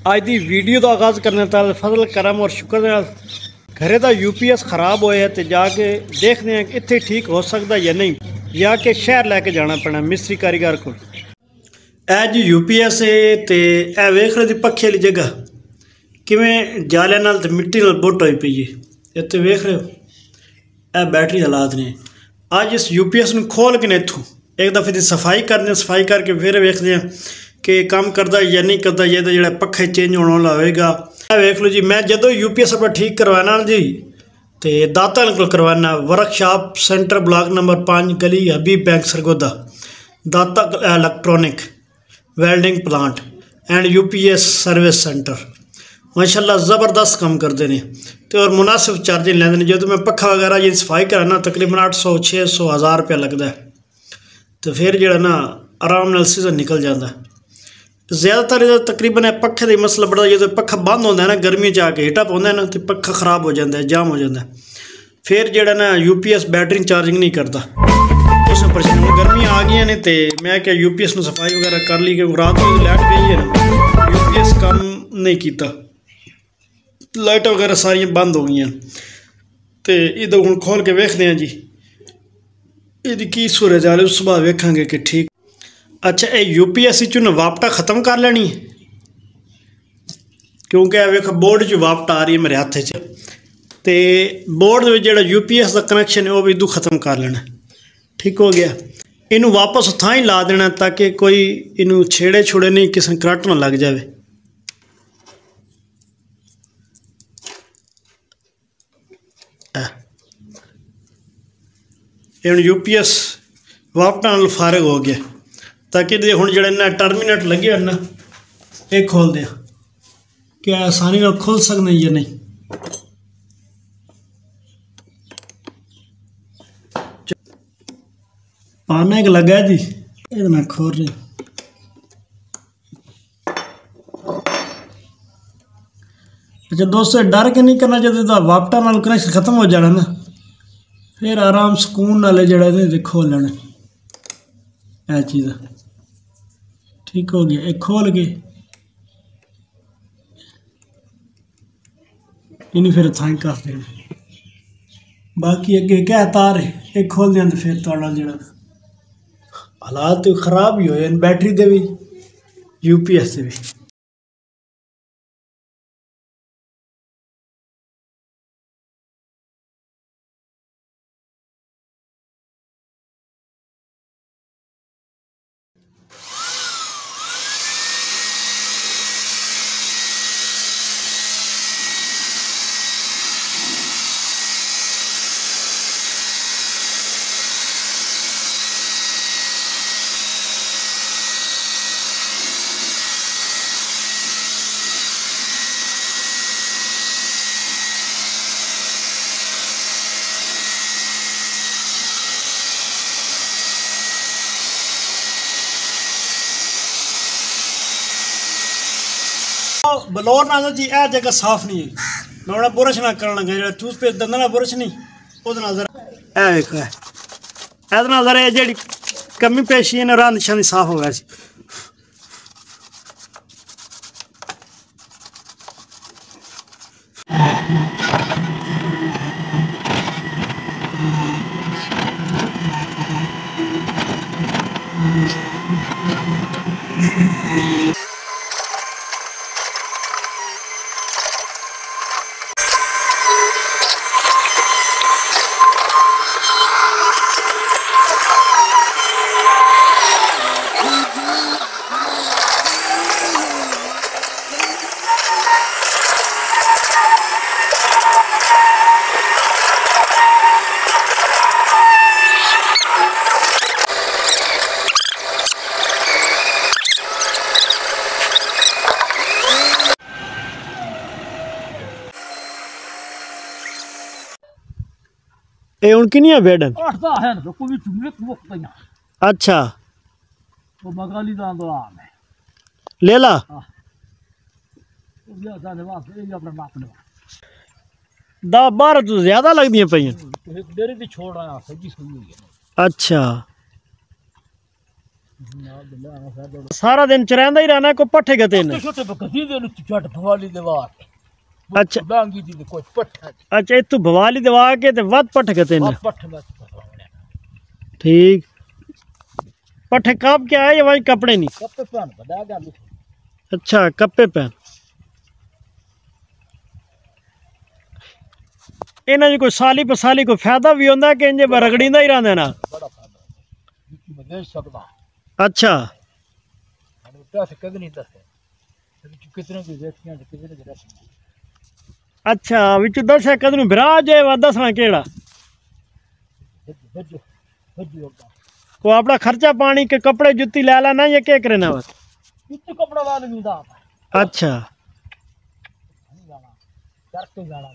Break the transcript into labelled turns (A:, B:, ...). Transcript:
A: आज की वीडियो का आगाज़ करने ताल फजल करम और शुक्र घरे का UPS खराब होया है तो जाके देखने हैं कि इतने ठीक हो सकता या नहीं, या कि शहर लैके जाना पैना मिस्त्री कारीगर को। जी UPS है तो यह वेख रहे पखे वाली जगह किमें जाले नाल ते मिट्टी नाल बुट होई पई है। इत्थे वेख रहे हो यह बैटरी हालात ने। अज इस UPS में खोल के इतों एक दफ़े की सफाई करने, सफाई करके फिर वेखते हैं कि काम करता या नहीं करता। ये तो जो पखे चेंज होने वाला होएगा। वेख लो जी, मैं जो UPS अपना ठीक करवाना जी तो दाता को करवाना वर्कशॉप सेंटर ब्लॉक नंबर 5 गली हबीब बैंक सरगोदा दाता electronic welding plant and UPS service centre. माशाल्लाह ज़बरदस्त काम करते हैं तो और मुनासिब चार्जिंग लेंगे। जो मैं पखा वगैरह जी सफाई कराना तकरीबन 800 600 1000 रुपया लगता है। तो फिर जो ना आराम नाल सीजन निकल जाता है। ज़्यादातर तकरीबन पखे का ही मसला बड़ा जो पखा बंद होता है ना गर्मी च आके हीटअप होता है ना तो पखा खराब हो जाता है, जाम हो जाता है। फिर जो ना UPS बैटरी चार्जिंग नहीं करता, उसमें परेशानी। गर्मी आ गई ने तो मैं क्या UPS में सफाई वगैरह कर ली क्योंकि रात में लाइट गई है ना UPS काम नहीं किया, लाइट वगैरह सारी बंद हो गई। तो इधर हूँ खोल के वेखते हैं जी ये की सूरत हाल है, उस सुबह वेखांगे कि ठीक। अच्छा ये UPS चुन वापटा ख़त्म कर लेनी है क्योंकि वेख बोर्ड च वापटा आ रही है मेरे हाथ च तो बोर्ड जो UPS का कनैक्शन है वह भी इदू ख़त्म कर लेना। ठीक हो गया, इनू वापस उथा ही ला देना ताकि कोई इनू छेड़े छुड़े नहीं, किसी करंट ना लग जाए। हम UPS वापटा नाल फारग हो गया ताकि हुण जिहड़े ना टर्मिनेट लगे हैं ना ये खोल दें, क्या आसानी नाल खोल सकते या नहीं। पाना एक लगा जी ये मैं खोल रही। अच्छा दोस्तों डर के नहीं करना चाहिए तो वापटा नाल कनेक्शन खत्म हो जाना ना फिर आराम सुकून नाल जड़ा ने खोल लेना यह चीज़। ठीक हो गया, एक खोल के इन फिर थाई कर देना। बाकी अगे क्या तार है एक खोल दें तो फिर थोड़ा जो हालात तो खराब ही होए बैटरी दे भी UPS से भी। बलौर ना जी यह जगह साफ नहीं है, मैं बड़ा बुरश ना करना जो टूथपेस्ट दंदा ना बुरश नहीं वो जरा ये जरा जी कमी पेशी है ना राह निशानी साफ हो गया। ये उन किनिया बेडन अच्छा
B: तो मगाली दा आम है
A: ले ला दा 12 तो ज्यादा लगती पई
B: डेरी छोड़ आया सही सुनी।
A: अच्छा सारा दिन चरैंदा ही रहना, को पट्ठे गते ने?
B: छोटे बकती दे नु चट भवाली दीवार।
A: अच्छा
B: डांगी दी कोई पट्ठा।
A: अच्छा, इतु भवाली दवा के ते वद पट्ठे गते ने?
B: पट्ठे मत।
A: ठीक, पट्ठे काप के आए या वही कपड़े नहीं?
B: कपड़े पहन बड़ा गल।
A: अच्छा, कप्पे पहन। इन्हां जी कोई साली पसाली कोई फायदा भी होंदा कि इंजे रगड़ींदा ही रहंदा ना?
B: बड़ा फायदा है, मैं दे सकदा।
A: अच्छा,
B: अरे पैसे कद नहीं दसे, कितने की देखियां कितने की रस्म।
A: अच्छा, विच दस कदनू बिरा जाए वा दसना केड़ा?
B: भजो भजो होगा
A: को अपना खर्चा पानी के कपड़े जुत्ती ले ला ना, ये क्या करे ना बस?
B: इतने कपड़ा वाले नहीं दा।
A: अच्छा,
B: जाना करके जाना।